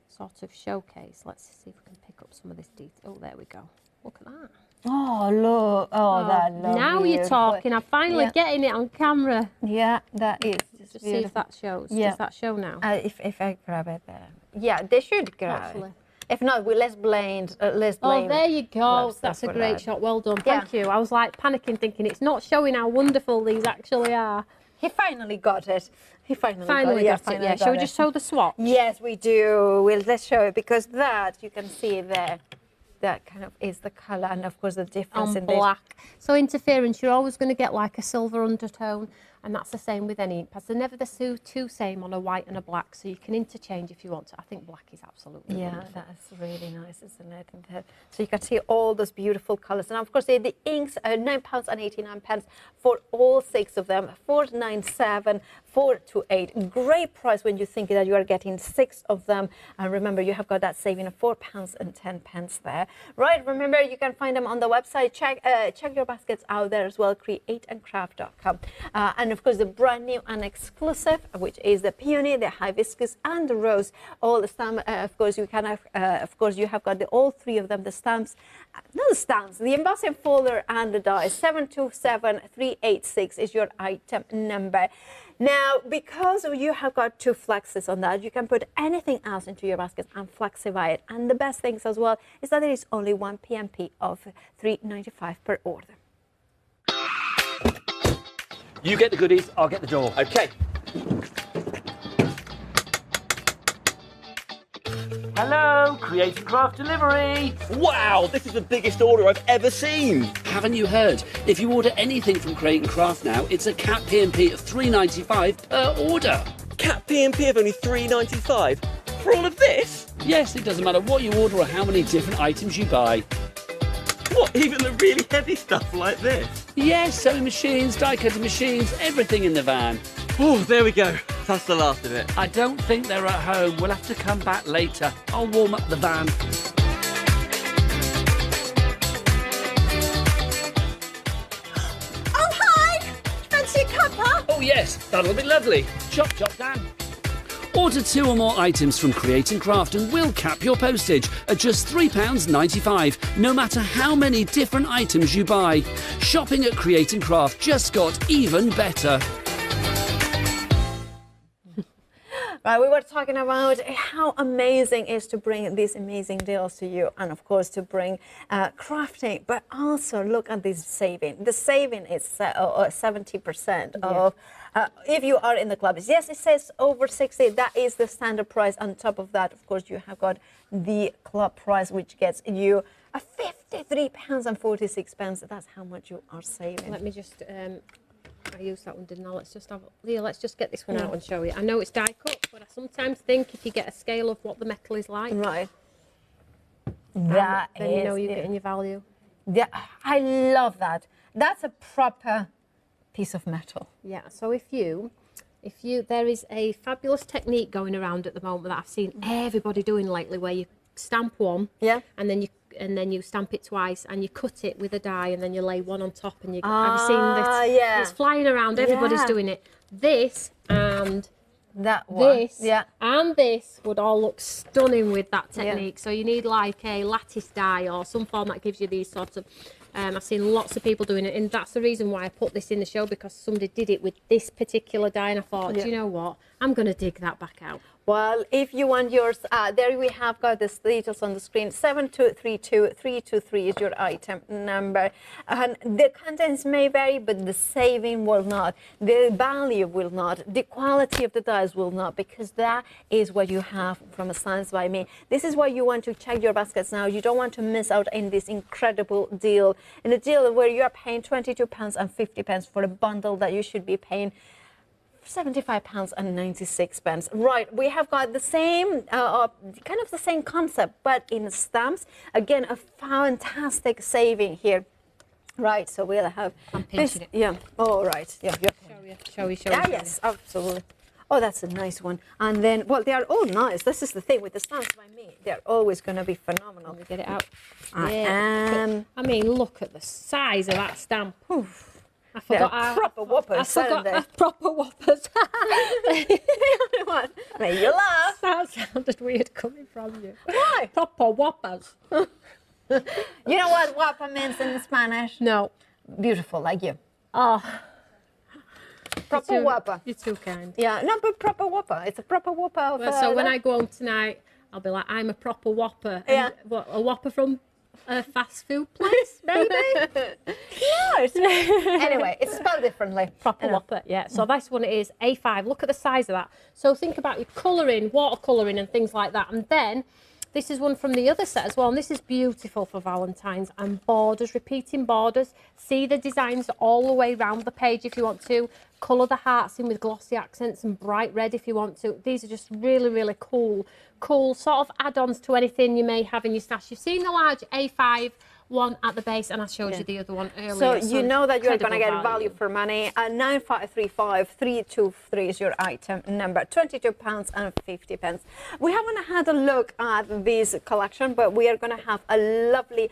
sort of showcase. Let's see if we can pick up some of this detail. Oh, there we go. Look at that. Oh, look. Oh, that lovely. Now you're talking. I'm finally getting it on camera. Yeah, that is just see if that shows. Yeah. Does that show now? If I grab it there. Yeah, they should grab it. If not, let's blend. Oh, there you go. That's a great shot. Well done. Thank you. I was like panicking, thinking it's not showing how wonderful these actually are. He finally got it. He finally got it. Yeah. Shall we just show the swatch? Yes, we do. Let's show it, because that you can see there. that kind of is the color, and of course the difference On in black. So interference, you're always going to get like a silver undertone, and that's the same with any ink pads. They're never the two same on a white and a black, so you can interchange if you want to. I think black is absolutely wonderful. That's really nice, isn't it? And so you can see all those beautiful colors, and of course the inks are £9.89 for all 6 of them, 497, 428. Great price when you think that you are getting 6 of them, and remember you have got that saving of £4.10 there. Right, remember you can find them on the website. Check your baskets out there as well, createandcraft.com. And of course the brand new and exclusive, which is the peony, the hibiscus, and the rose. All the stamp, of course you can have, of course you have got all 3 of them, the stamps, not the stamps, the embossing folder and the die. 727386 is your item number. Now, because you have got 2 flexes on that, you can put anything else into your basket and flexify it. And the best things as well is that there is only 1 PMP of $3.95 per order. You get the goodies, I'll get the door. Okay. Hello, Create and Craft Delivery. Wow, this is the biggest order I've ever seen. Haven't you heard? If you order anything from Create and Craft now, it's a cap P&P of $3.95 per order. Cap P&P of only $3.95 for all of this? Yes, it doesn't matter what you order or how many different items you buy. What, even the really heavy stuff like this? Yes, sewing machines, die cutting machines, everything in the van. Oh, there we go. That's the last of it. I don't think they're at home. We'll have to come back later. I'll warm up the van. Oh, hi! Fancy a cuppa? Oh yes, that'll be lovely. Chop chop Dan. Order 2 or more items from Create and Craft and we'll cap your postage at just £3.95, no matter how many different items you buy. Shopping at Create and Craft just got even better. Right, we were talking about how amazing it is to bring these amazing deals to you, and of course to bring crafting, but also look at this saving. The saving is 70% of, if you are in the club. Yes, it says over 60, that is the standard price. On top of that, of course, you have got the club price, which gets you a £53.46. That's how much you are saving. Let me just... I used that one, didn't I? Let's just have, Leah, let's just get this one out and show you. I know it's die cut, but I sometimes think if you get a scale of what the metal is like, right, then you know you're getting your value. Yeah, I love that. That's a proper piece of metal. Yeah, so if you, there is a fabulous technique going around at the moment that I've seen everybody doing lately, where you stamp one, and then you stamp it twice, and you cut it with a die, and then you lay one on top, and you have you seen this? Yeah. It's flying around. Everybody's doing it. This and that one, and this would all look stunning with that technique. So you need like a lattice die or some form that gives you these sorts of. I've seen lots of people doing it, and that's the reason why I put this in the show, because somebody did it with this particular die, and I thought, do you know what? I'm going to dig that back out. Well, if you want yours, there we have got the details on the screen. 7232323 is your item number. And the contents may vary, but the saving will not. The value will not. The quality of the dies will not, because that is what you have from Stands By Me. This is why you want to check your baskets now. You don't want to miss out in this incredible deal. In a deal where you are paying £22.50 for a bundle that you should be paying £75.96. Right, we have got the same, kind of the same concept, but in stamps. Again, a fantastic saving here. Right, so we'll have. I'm pinching it. Yeah. Oh, right. Yeah. Show you. Yeah, yes, absolutely. Oh, that's a nice one. And then, well, they are all nice. This is the thing with the Stands By Me. They're always going to be phenomenal. Let me get it out. I mean, look at the size of that stamp. Oof. I forgot proper whoppers. Proper whoppers. Made you laugh. That sounded weird coming from you. Why? Proper whoppers. You know what whopper means in Spanish? No. Beautiful, like you. Oh. Proper whopper. You're too kind. Yeah, no, but proper whopper. It's a proper whopper. So when I go home tonight, I'll be like, I'm a proper whopper. Yeah. What, a whopper from a fast food place, maybe? Yes. Anyway, it's spelled differently. Proper whopper, yeah. So this one is A5. Look at the size of that. So think about your colouring, watercolouring and things like that. And then This is one from the other set as well, and this is beautiful for Valentine's, and borders, repeating borders. See the designs all the way around the page if you want to. Colour the hearts in with glossy accents and bright red if you want to. These are just really, really cool sort of add-ons to anything you may have in your stash. You've seen the large A5 one at the base, and I showed you the other one earlier. So you know that you're going to get value. value for money. 9535 323 is your item number, £22.50. We haven't had a look at this collection, but we are going to have a lovely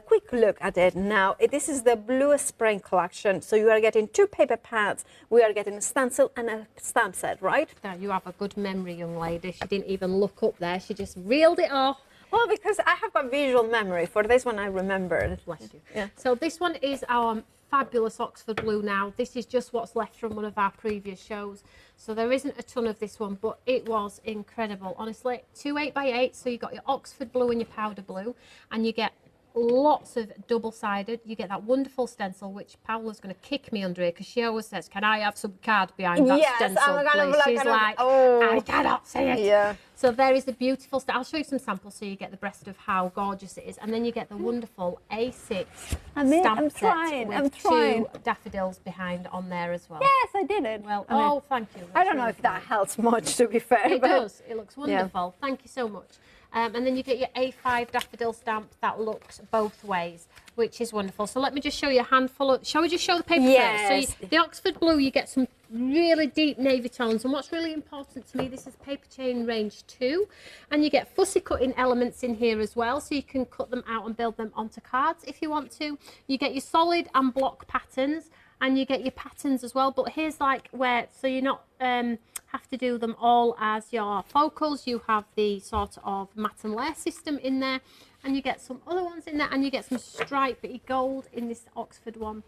quick look at it now. This is the Blue Spring collection. So you are getting 2 paper pads. We are getting a stencil and a stamp set, right? Now, you have a good memory, young lady. She didn't even look up there. She just reeled it off. Well, because I have got visual memory. For this one, I remembered. Bless you. Yeah. So this one is our fabulous Oxford Blue now. This is just what's left from one of our previous shows. So there isn't a ton of this one, but it was incredible. Honestly, 2 8x8. So you got your Oxford Blue and your powder blue, and you get lots of double-sided. You get that wonderful stencil, which Paola's going to kick me under here because she always says, "Can I have some card behind that stencil, please?" She's like, "I cannot see it." Yeah. So there is the beautiful. I'll show you some samples so you get the breast of how gorgeous it is, and then you get the wonderful A6 stamp set with 2 daffodils behind on there as well. Yes, I did it. Well, oh, thank you. I don't know if that helps much, to be fair. It does. It looks wonderful. Yeah. Thank you so much. And then you get your A5 daffodil stamp that looks both ways, which is wonderful. So let me just show you a handful of... Shall we just show the paper first? So the Oxford Blue, you get some really deep navy tones. And what's really important to me, this is paper chain range 2. And you get fussy cutting elements in here as well. So you can cut them out and build them onto cards if you want to. You get your solid and block patterns. And you get your patterns as well, but here's like where, so you're not have to do them all as your focals. You have the sort of matte and layer system in there, and you get some other ones in there, and you get some stripy gold in this Oxford one.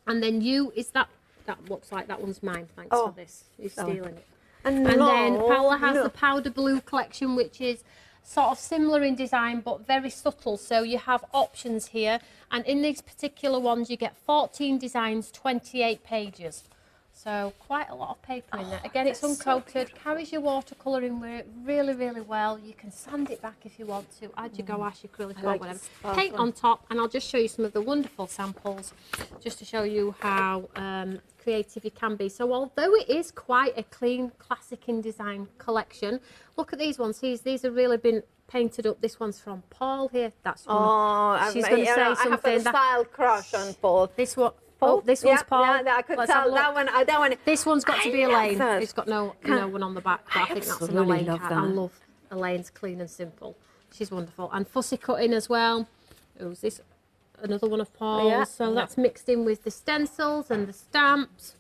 And then that looks like that one's mine, thanks for this. You're stealing it. And then Paola has the powder blue collection, which is sort of similar in design but very subtle, so you have options here, and in these particular ones you get 14 designs, 28 pages, so quite a lot of paper in there. Again, it's uncoated, carries your watercolour in with it really, really well. You can sand it back if you want to, add your gouache, acrylic or whatever, paint on top, and I'll just show you some of the wonderful samples just to show you how creative you can be. So although it is quite a clean, classic in design collection, look at these ones. These have really been painted up. This one's from Paul here. That's one. She's going to say something. I have a style crush on Paul. This one. Oh, this one's Paul. Yeah, I could tell that one. That one. This one's got to be Elaine. It's got no one on the back, but I think that's an Elaine card. I love Elaine's clean and simple. She's wonderful. And fussy cutting as well. Who's this? Another one of Paul's. Yeah. So that's mixed in with the stencils and the stamps.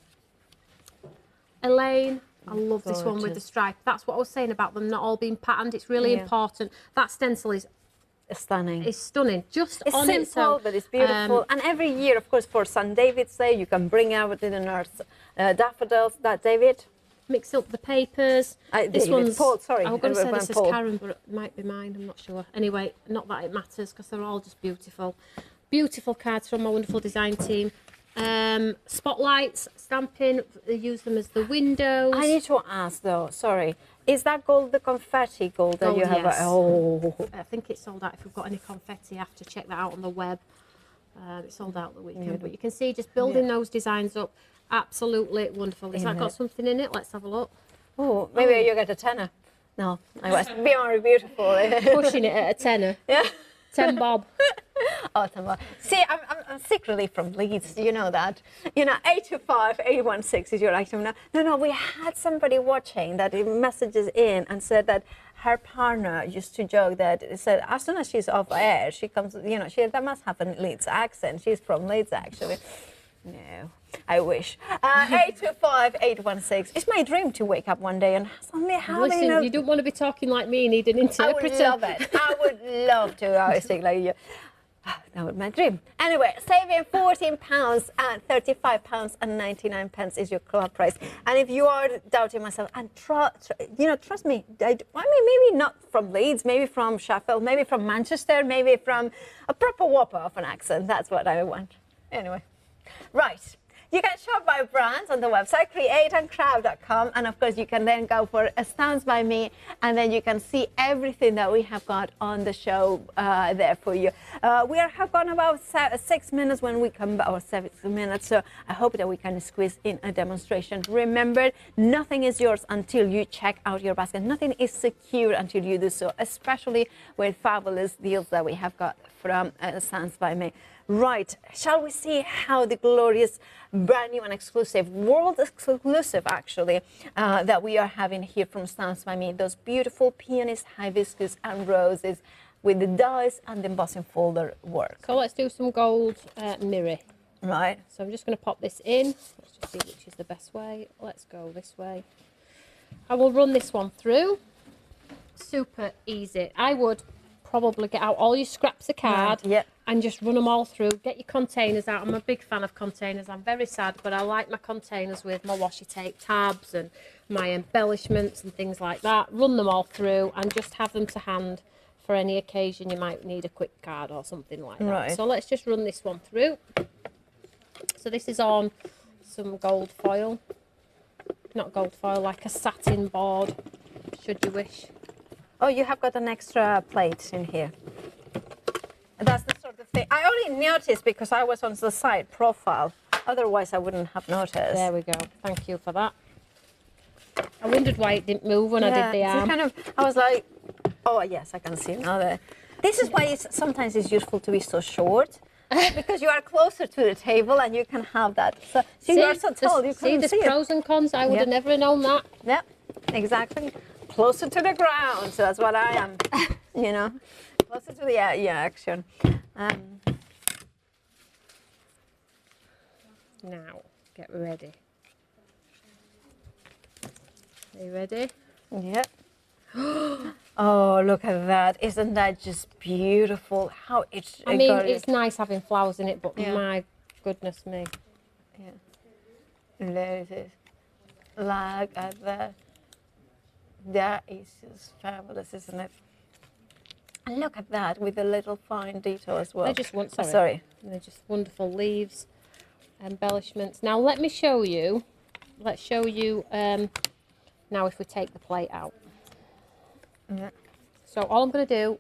Elaine. I love this one with the stripe. That's what I was saying about them not all being patterned. It's really important. That stencil is stunning. It's stunning. Just it's on simple, it. So, but it's beautiful. And every year, of course, for St. David's Day, you can bring out the nurse daffodils. That David. Mix up the papers. This one's Paul. Sorry, I was going to say this is Karen, but it might be mine. I'm not sure. Anyway, not that it matters because they're all just beautiful. Beautiful cards from my wonderful design team. Spotlights, stamping, they use them as the windows. I need to ask though, sorry, is that gold the confetti gold that you have? Yes. Oh, I think it's sold out. If we've got any confetti, I have to check that out on the web. It's sold out the weekend, but you can see just building those designs up, absolutely wonderful. Has that got something in it? Let's have a look. Oh, maybe you get a tenner. No, I was beyond beautiful. Pushing it at a tenner. Yeah. 10 bob. Oh, 10 bob. See, I'm secretly from Leeds, you know that. 825 816 is your item now. No, we had somebody watching that messages in and said that her partner used to joke that it said as soon as she's off air, she comes, that must have a Leeds accent. She's from Leeds, actually. No, I wish. 825 816. It's my dream to wake up one day and suddenly have Listen, you don't want to be talking like me and need an interpreter. I would love it. I would love to. I speak like you. That would be my dream. Anyway, saving £14 and £35 and 99 pence is your club price. And if you are doubting myself, and trust me, I mean, maybe not from Leeds, maybe from Sheffield, maybe from Manchester, maybe from a proper whopper of an accent. That's what I want. Anyway. Right, You can shop by brands on the website, createandcraft.com. And of course, you can then go for a Stands By Me, and then you can see everything that we have got on the show there for you. We have gone about 6 minutes when we come, or 7 minutes. So I hope that we can squeeze in a demonstration. Remember, nothing is yours until you check out your basket. Nothing is secure until you do so, especially with fabulous deals that we have got from Stands By Me. Right, shall we see how the glorious, brand new and exclusive, world exclusive actually, that we are having here from Stands By Me, those beautiful peonies, hibiscus and roses with the dies and the embossing folder work. So let's do some gold mirror. Right. So I'm just going to pop this in. Let's just see which is the best way. Let's go this way. I will run this one through. Super easy. I would probably get out all your scraps of card and just run them all through. Get your containers out. I'm a big fan of containers. I'm very sad, but I like my containers with my washi tape tabs and my embellishments and things like that. Run them all through and just have them to hand for any occasion you might need a quick card or something like that. Right. So let's just run this one through. So this is on some gold foil. Not gold foil, like a satin board, should you wish. Oh, you have got an extra plate in here. That's the sort of thing. I only noticed because I was on the side profile. Otherwise, I wouldn't have noticed. There we go. Thank you for that. I wondered why it didn't move when I did the arm. Kind of, I was like, oh, yes, I can see now. This is why sometimes it's useful to be so short. Because you are closer to the table and you can have that. So you are so tall, you couldn't see there's pros and cons. I would have never known that. Yeah, exactly. Closer to the ground, so that's what I am, you know. Closer to the action. Now, get ready. Are you ready? Yeah. Oh, look at that. Isn't that just beautiful? How it's... I mean, it's nice having flowers in it, but my goodness me. Yeah. There it is. Look at that. That is just fabulous, isn't it? And look at that with a little fine detail as well. They just want, They're just wonderful leaves, embellishments. Now let me show you. Let's show you now if we take the plate out. Yeah. So all I'm going to do,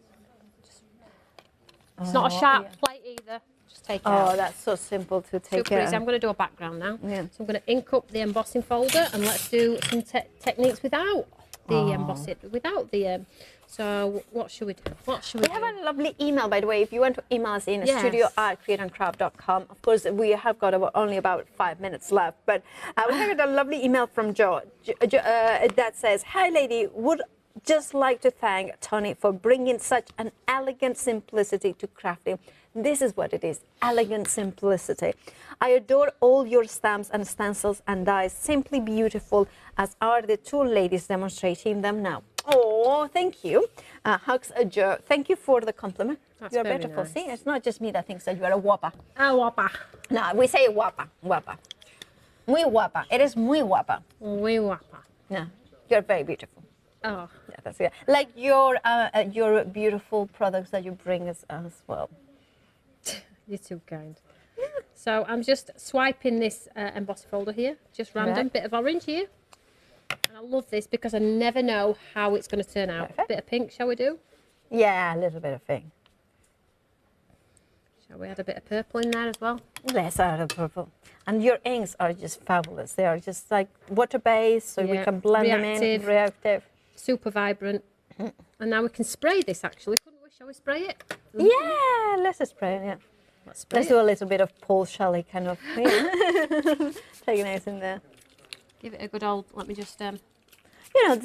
it's not a sharp plate either. Just take it out. Oh, that's so simple to take Super it easy. out. I'm going to do a background now. Yeah. So I'm going to ink up the embossing folder and let's do some techniques without the embossing, without the... so what should we do? We have a lovely email, by the way. If you want to email us in, studio@createandcraft.com. Of course, we have got only about 5 minutes left, but we have got a lovely email from Joe that says, "Hi, lady. Would just like to thank Toni for bringing such an elegant simplicity to crafting." This is what it is, elegant simplicity. "I adore all your stamps and stencils and dies, simply beautiful, as are the two ladies demonstrating them now." Oh, thank you. Hugs, Joe. Thank you for the compliment. You're beautiful. Nice. See, it's not just me that thinks that you are a guapa. Guapa. No, we say guapa, guapa. Muy guapa. It is muy guapa. Muy guapa. No, you're very beautiful. Oh. Yeah, that's it. Like your beautiful products that you bring us as well. You're too kind. So I'm just swiping this embossing folder here, just random bit of orange here. And I love this because I never know how it's going to turn out. Perfect. Bit of pink, shall we do? Yeah, a little bit of pink. Shall we add a bit of purple in there as well? Let's add a purple. And your inks are just fabulous. They are just like water-based, so we can blend them in. Reactive. Super vibrant. And now we can spray this actually, couldn't we? Shall we spray it? Yeah, let's spray it, yeah. Let's do a little bit of Paul Shelley kind of thing. Taking it in there. Give it a good old, let me just... You know,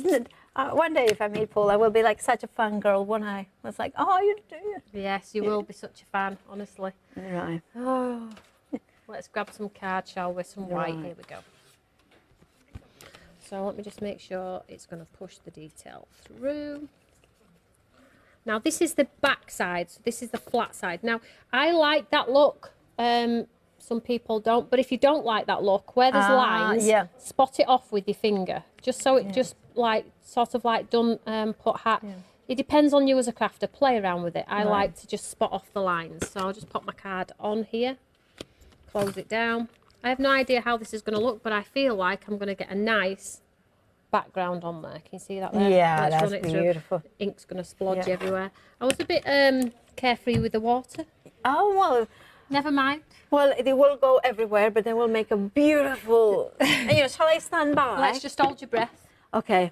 one day if I meet Paul, I will be like such a fangirl, won't I? It's like, oh, you do. Yes, you will be such a fan, honestly. Right. Oh. Let's grab some card, shall we? Some white, here we go. So let me just make sure it's going to push the detail through. Now this is the back side, so this is the flat side. Now I like that look, some people don't, but if you don't like that look, where there's lines, spot it off with your finger, just so it just like, sort of like done, put hat. Yeah. It depends on you as a crafter, play around with it. I like to just spot off the lines, so I'll just pop my card on here, close it down, I have no idea how this is going to look, but I feel like I'm going to get a nice background on there. Can you see that there? Yeah, Let's that's run it beautiful. Through. Ink's going to splodge Yeah. everywhere. I was a bit carefree with the water. Oh, well, Never mind. well, they will go everywhere, but they will make a beautiful, shall I stand by? Let's just hold your breath. Okay.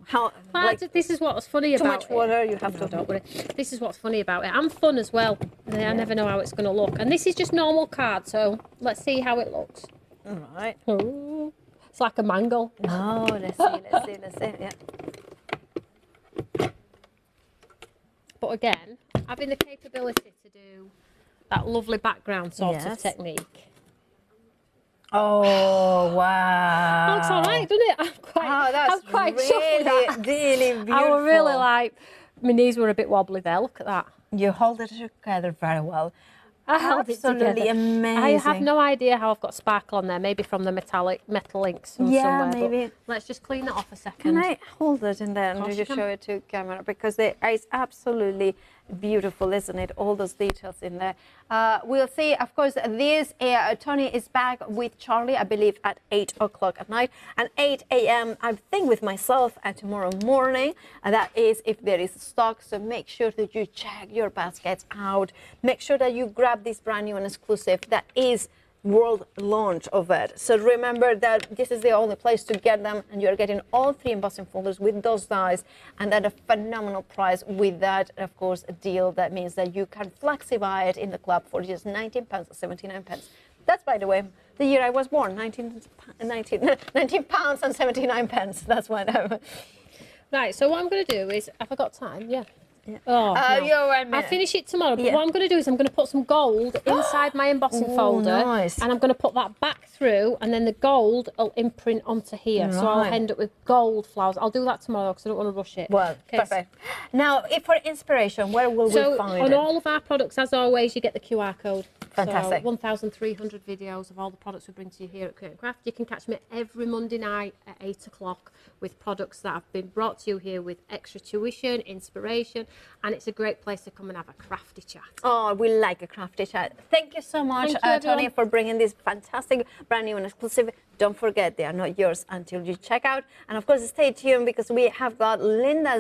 How, like, This is what's funny too about much water, you have No, to. don't worry. This is what's funny about it. I'm fun as well. I never know how it's going to look. And this is just normal card, so let's see how it looks. All right. Ooh, it's like a mango. Oh, let's see, yeah. But again, having the capability to do that lovely background sort of Yes. technique. Oh, wow. Looks all right, doesn't it? I'm quite chuffed with that. really beautiful. I was really like, my knees were a bit wobbly there. Look at that. You hold it together very well. I held it Absolutely together. amazing. I have no idea how I've got sparkle on there. Maybe from the metal inks from Yeah, somewhere. maybe. But let's just clean that off a second. Can I hold it in there and course just you show can. it to camera? Because it's absolutely beautiful, isn't it? All those details in there. We'll see, of course, this Toni is back with Charlie, I believe, at 8 o'clock at night. And 8 a.m., I think, with myself tomorrow morning. And that is if there is stock. So make sure that you check your baskets out. Make sure that you grab this brand new and exclusive that is world launch of it. So remember that this is the only place to get them, and you're getting all 3 embossing folders with those dies and at a phenomenal price. With that, of course, a deal that means that you can flexi buy it in the club for just £19.79. That's, by the way, the year I was born, 19 pounds and 79 pence. That's what I'm. Right, so what I'm going to do is, have I got time? Yeah. Yeah. Oh, no. You're right, I'll finish it tomorrow, but Yeah. what I'm going to do is I'm going to put some gold inside my embossing folder, nice. and I'm going to put that back through, and then the gold will imprint onto here, so I'll Right. end up with gold flowers. I'll do that tomorrow because I don't want to rush it. Well, Okay, perfect. Now, if for inspiration, where will So we find on it? all of our products, as always, you get the QR code. Fantastic. So 1,300 videos of all the products we bring to you here at Create and Craft. You can catch me every Monday night at 8 o'clock with products that have been brought to you here with extra tuition, inspiration, and it's a great place to come and have a crafty chat. Oh, we like a crafty chat. Thank you so much, Thank you, Toni, everyone. for bringing this fantastic, brand new and exclusive. Don't forget, they are not yours until you check out. And of course, stay tuned because we have got Linda